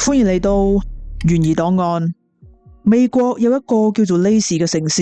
歡迎嚟到懸疑檔案。美國有一個叫做拉士嘅城市，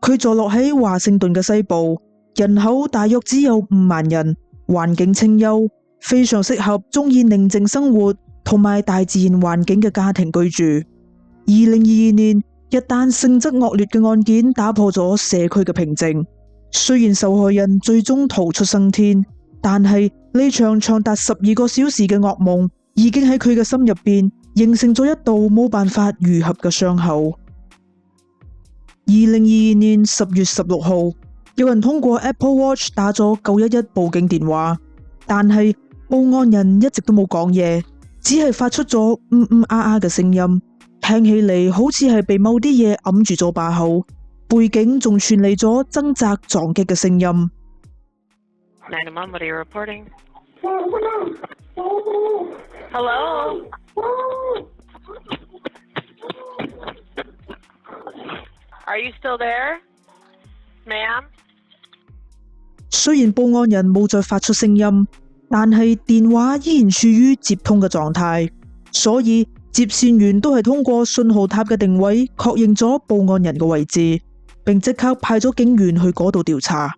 佢坐落喺華盛頓嘅西部，人口大約只有5萬人，環境清幽，非常適合中意寧靜生活同埋大自然環境嘅家庭居住。2022年，一單性質惡劣嘅案件打破咗社區嘅平靜。雖然受害人最終逃出生天，但係呢場長達12個小時嘅噩夢已經喺佢嘅心入邊形成咗一道冇辦法愈合嘅傷口。2022年10月16號，有人通過 Apple Watch 打咗911報警電話，但係報案人一直都冇講嘢，只係發出咗嘅聲音，聽起嚟好似係被某啲嘢揞住咗把口。背景仲傳嚟咗掙扎撞擊嘅聲音。911, what are you reporting? Hello? Are you still there, ma'am? 雖然報案人冇再發出聲音，但係電話依然處於接通嘅狀態，所以接線員都係通過信號塔嘅定位確認咗報案人嘅位置，並即刻派咗警員去嗰度調查。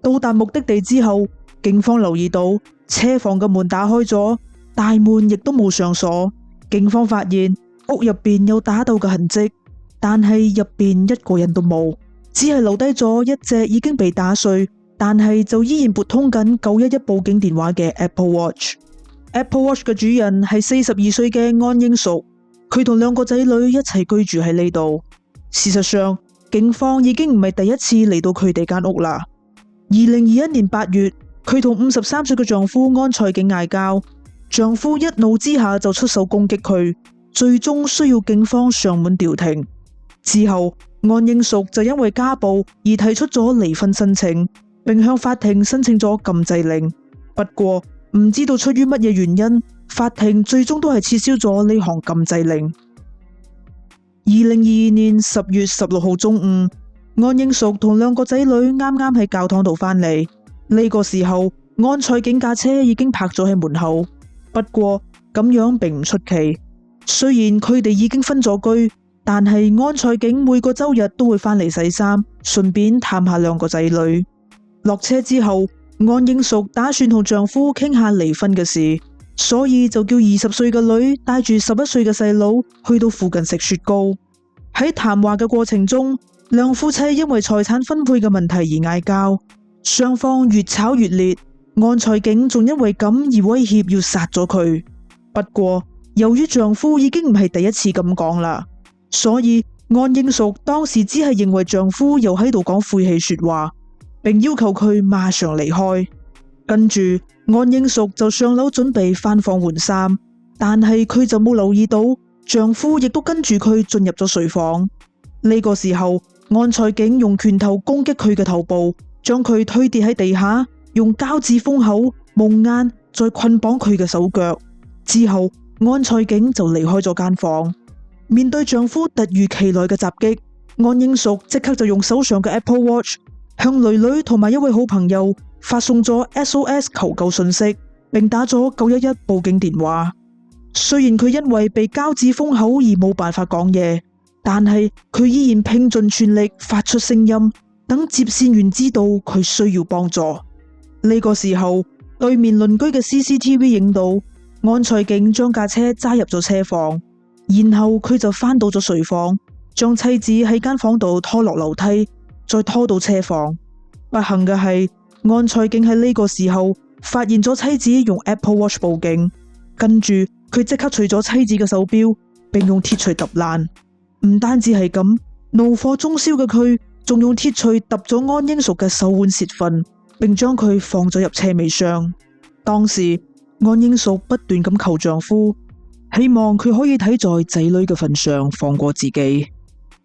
到達目的地之後，警方留意到車房嘅門打開咗，大門亦都冇上鎖。警方發現屋入邊有打鬥嘅痕跡，但係入邊一個人都冇，只係留低咗一隻已經被打碎，但係就依然撥通緊911報警電話嘅 Apple Watch。Apple Watch 嘅主人係42歲嘅安英淑，佢同2個仔女一齊居住喺呢度。事實上，警方已經唔係第一次嚟到佢哋間屋啦。2021年8月，佢同53歲嘅丈夫安賽景嗌交，丈夫一怒之下就出手攻擊佢，最終需要警方上門調停。之後，安英淑就因為家暴而提出咗離婚申請，並向法庭申請咗禁制令。不過，唔知道出於乜嘢原因，法庭最終都係撤銷咗呢項禁制令。2022年10月16號中午，安英淑同2個仔女啱啱喺教堂度返嚟。呢個時候，安賽景架車已經泊咗喺門口。不過咁樣並唔出奇，雖然佢哋已經分咗居，但係安賽景每個周日都會返嚟洗衫，順便探下2個仔女。落車之後，安英淑打算同丈夫傾下離婚嘅事，所以就叫20歲嘅女帶住11歲嘅細佬去到附近食雪糕。喺談話嘅過程中，兩夫妻因為財產分配嘅問題而嗌交，雙方越吵越烈。安賽景仲因為咁而威脅要殺咗佢。不過由於丈夫已經唔係第一次咁講啦，所以安英淑當時只係認為丈夫又喺度講晦氣說話，並要求佢馬上離開。跟住安英淑就上樓準備返房換衫，但係佢就冇留意到丈夫亦都跟住佢進入咗睡房。呢個時候，安賽景用拳頭攻擊佢嘅頭部，將佢推跌喺地下，用膠紙封口、蒙眼，再捆綁佢嘅手腳。之後，安賽景就離開咗間房。面對丈夫突如其來嘅襲擊，安英淑即刻就用手上嘅 Apple Watch 向囡囡同埋一位好朋友發送咗 SOS 求救信息，並打咗911報警電話。雖然佢因為被膠紙封口而冇辦法講嘢，但係佢依然拼盡全力發出聲音，等接線員知道佢需要幫助。呢個時候，對面鄰居嘅 CCTV 影到安賽景將架車揸入咗車房，然後佢就返到咗睡房，將妻子喺間房度拖落樓梯，再拖到車房。不幸嘅係，安賽景喺呢個時候發現咗妻子用 Apple Watch 報警，跟住佢即刻除咗妻子嘅手錶，並用鐵錘揼爛。唔單止係咁，怒火中燒嘅佢仲用鐵錘揼咗安英淑嘅手腕泄憤，並將佢放咗入車尾箱。當時安英淑不斷咁求丈夫，希望佢可以睇在仔女嘅份上放過自己。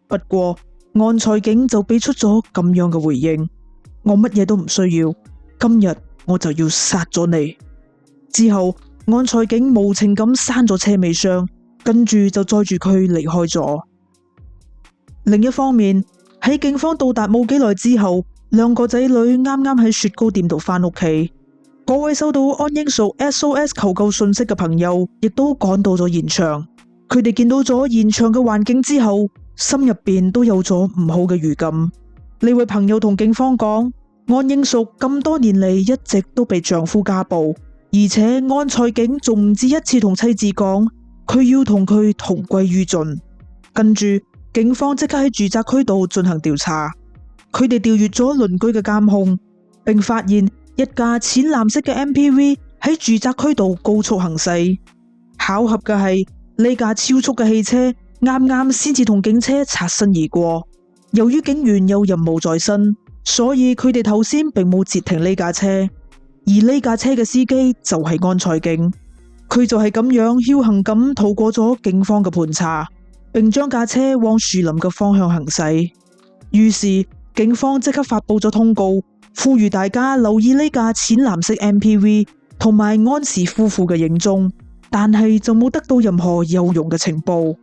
不過安賽景就俾出咗咁樣嘅回應：我乜嘢都唔需要，今日我就要殺咗你。之後安賽景無情咁閂咗車尾箱，跟住就載住佢離開咗。另一方面，喺警方到達冇幾耐之後，2個仔女啱啱喺雪糕店度返屋企。嗰位收到安英淑 SOS 求救信息嘅朋友，亦都趕到咗現場。佢哋見到咗現場嘅環境之後，心入邊都有咗唔好嘅預感。呢位朋友同警方講，安英淑咁多年嚟一直都被丈夫家暴，而且安塞景仲唔止一次同妻子講，佢要同佢同歸於盡。跟住，警方即刻喺住宅區度進行調查，佢哋調閱咗鄰居嘅監控，並發現一架淺藍色嘅 MPV 喺住宅區度高速行駛。巧合嘅係，呢架超速嘅汽車啱啱先至同警車擦身而過。由於警員有任務在身，所以佢哋頭先並冇截停呢架車，而呢架車嘅司機就係安塞景。佢就係咁樣僥倖咁逃過咗警方嘅盤查，並將架車往樹林嘅方向行駛。於是警方即刻發佈咗通告，呼籲大家留意呢架淺藍色 MPV 同埋安氏夫婦嘅影蹤，但係就冇得到任何有用嘅情報。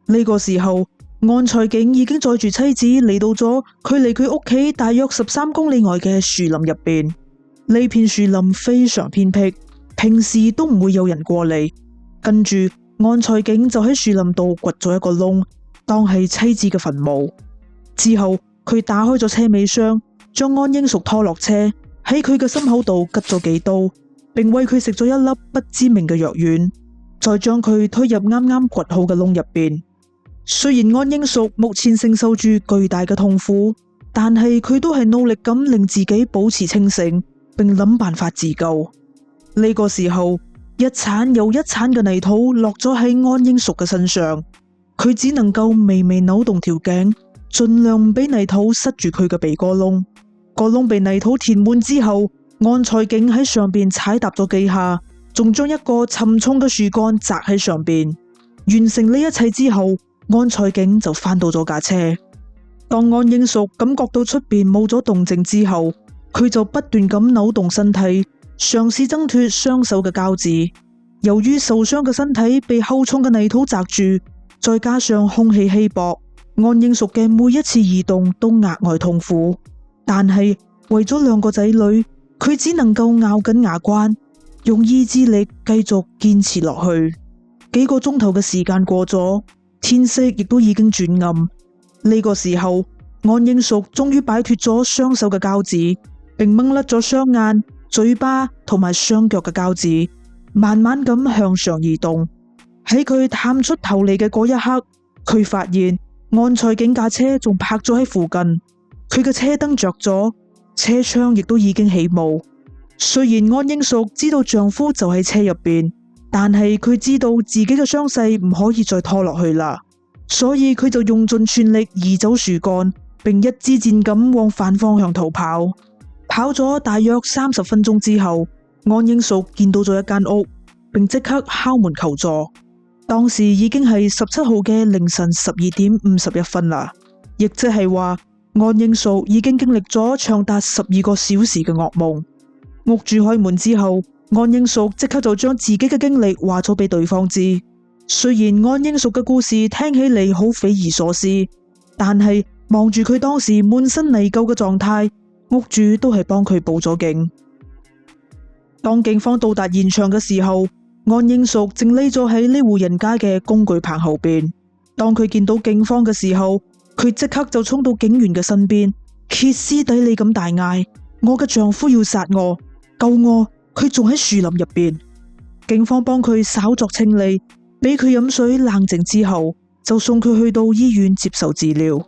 呢個時候，安塞景已經載住妻子嚟到咗距離佢屋企大約13公里外嘅樹林入邊。呢片樹林非常偏僻，平時都唔會有人過嚟。跟住，安塞景就喺樹林度掘咗一個窿，當係妻子嘅墳墓。之後，佢打開咗車尾箱，將安英淑拖落車，喺佢嘅心口度拮咗幾刀，並為佢食咗一粒不知名嘅藥丸，再將佢推入啱啱掘好嘅窿入邊。雖然安英淑目前承受住巨大嘅痛苦，但係佢都係努力咁令自己保持清醒，並諗辦法自救。呢個時候，一鏟又一鏟嘅泥土落咗喺安英淑嘅身上，佢只能夠微微扭動條頸，盡量唔俾泥土塞住佢嘅鼻哥窿。個窿被泥土填滿之後，安塞景喺上邊踩踏咗幾下，仲將一個沉重嘅樹幹砸喺上邊。完成呢一切之後，安塞景就返到咗架車。當安英淑感覺到出邊冇咗動靜之後，佢就不斷咁扭動身體，嘗試掙脫雙手嘅膠紙。由於受傷嘅身體被厚重嘅泥土砸住，再加上空氣稀薄，安英淑嘅每一次移動都額外痛苦。但係為咗兩個仔女，佢只能夠咬緊牙關，用意志力繼續堅持落去。幾個鐘頭嘅時間過咗，天色亦都已經轉暗。呢個時候，安英淑終於擺脫咗雙手嘅膠紙，並掹甩咗雙眼、嘴巴同埋雙腳嘅膠紙，慢慢咁向上移動。喺佢探出頭嚟嘅嗰一刻，佢發現安塞景架車仲泊咗喺附近，佢嘅車燈着咗，車窗亦都已經起霧。雖然安英淑知道丈夫就喺車入邊，但係佢知道自己嘅傷勢唔可以再拖落去啦，所以佢就用盡全力移走樹幹，並一支箭咁往反方向逃跑。跑咗大約30分鐘之後，安英淑見到咗一間屋，並即刻敲門求助。當時已經係17號嘅凌晨12點51分啦，亦即係話安英淑已經經歷咗長達12個小時嘅噩夢。屋主開門之後，安英淑即刻就將自己嘅經歷話咗俾對方知。雖然安英淑嘅故事聽起嚟好匪夷所思，但係望住佢當時滿身泥垢嘅狀態，屋主都係幫佢報咗警。當警方到達現場嘅時候，安英淑正匿咗喺呢戶人家嘅工具棚後邊。當佢見到警方嘅時候，佢即刻就衝到警員嘅身邊，歇斯底里咁大嗌：我嘅丈夫要殺我，救我！佢仲喺樹林入邊。警方幫佢稍作清理，俾佢飲水冷靜之後，就送佢去到醫院接受治療。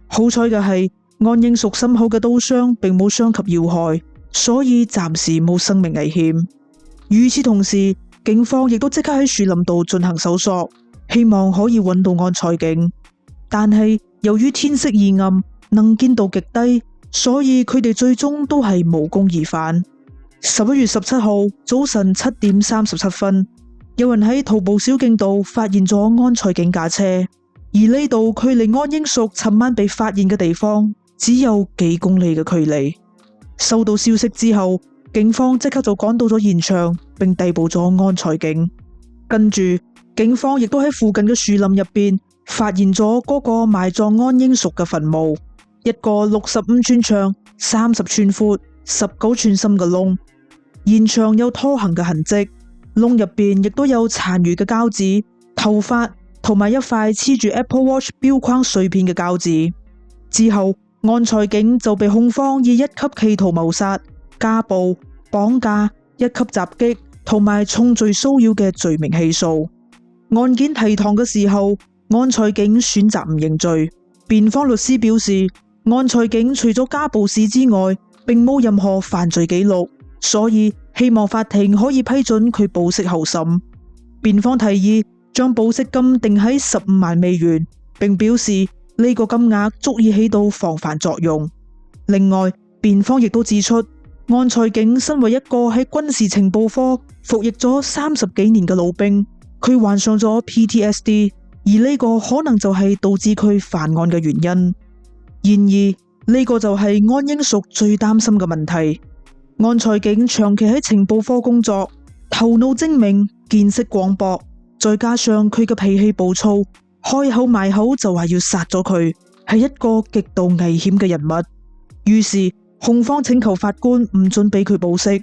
好彩嘅係，安英淑心口嘅刀傷並冇傷及要害，所以暫時冇生命危險。與此同時，警方亦都即刻喺樹林度進行搜索，希望可以揾到安塞景。但係由於天色已暗，能見度極低，所以佢哋最終都係無功而返。11月17號早晨7點37分，有人喺徒步小徑度發現咗安塞景架車，而呢度距離安英淑尋晚被發現嘅地方只有幾公里嘅距離。收到消息之後，警方即刻就趕到咗現場，並逮捕咗安塞景。跟住，警方亦都喺附近嘅樹林入邊發現咗嗰個埋葬安英淑嘅墳墓，一個65寸長、30寸闊、19寸深嘅窿，現場有拖行嘅痕跡，窿入邊亦都有殘餘嘅膠紙、頭髮同埋一塊黐住 Apple Watch 錶框碎片嘅膠紙。之後，安塞景就被控方以1級企圖謀殺、家暴、綁架、1級襲擊同埋重罪騷擾嘅罪名起訴。案件提堂嘅時候，安塞景選擇唔認罪。辯方律師表示，安塞景除咗家暴史之外，並冇任何犯罪記錄，所以希望法庭可以批准佢保釋候審。辯方提議將保釋金定喺15萬美元，並表示呢個金額足以起到防範作用。另外，辯方亦都指出，安塞景身為一個喺軍事情報科服役咗30幾年嘅老兵，佢患上咗 PTSD， 而呢個可能就係導致佢犯案嘅原因。然而，呢個就係安英淑最擔心嘅問題。安塞景長期喺情報科工作，頭腦精明，見識廣博，再加上佢嘅脾氣暴躁，開口埋口就話要殺咗佢，係一個極度危險嘅人物。於是控方請求法官唔准俾佢保釋。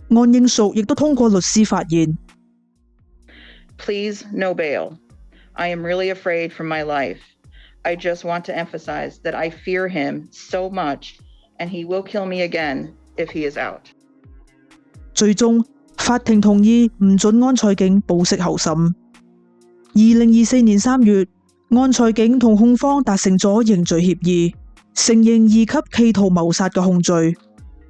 安英淑亦都通過律師發言。Please, no bail. I am really afraid for my life. I just want to emphasize that I fear him so much, and he will kill me again if he is out. 最終，法庭同意唔准安塞景保釋候審。2024年3月，安塞景同控方達成咗認罪協議，承認2級企圖謀殺嘅控罪。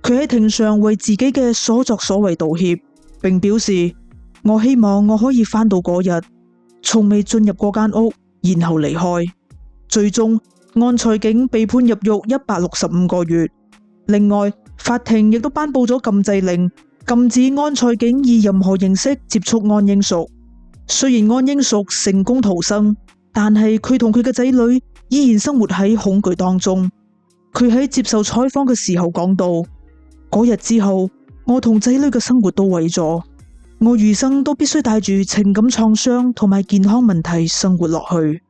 佢喺庭上為自己嘅所作所為道歉，並表示：我希望我可以返到嗰日，從未進入過間屋，然後離開。最終，安塞景被判入獄165個月。另外，法庭亦都頒布咗禁制令，禁止安塞景以任何形式接觸安英淑。雖然安英淑成功逃生，但係佢同佢嘅仔女依然生活喺恐懼當中。佢喺接受採訪嘅時候講到：嗰日之後，我同仔女嘅生活都毀咗，我餘生都必須帶住情感創傷同埋健康問題生活落去。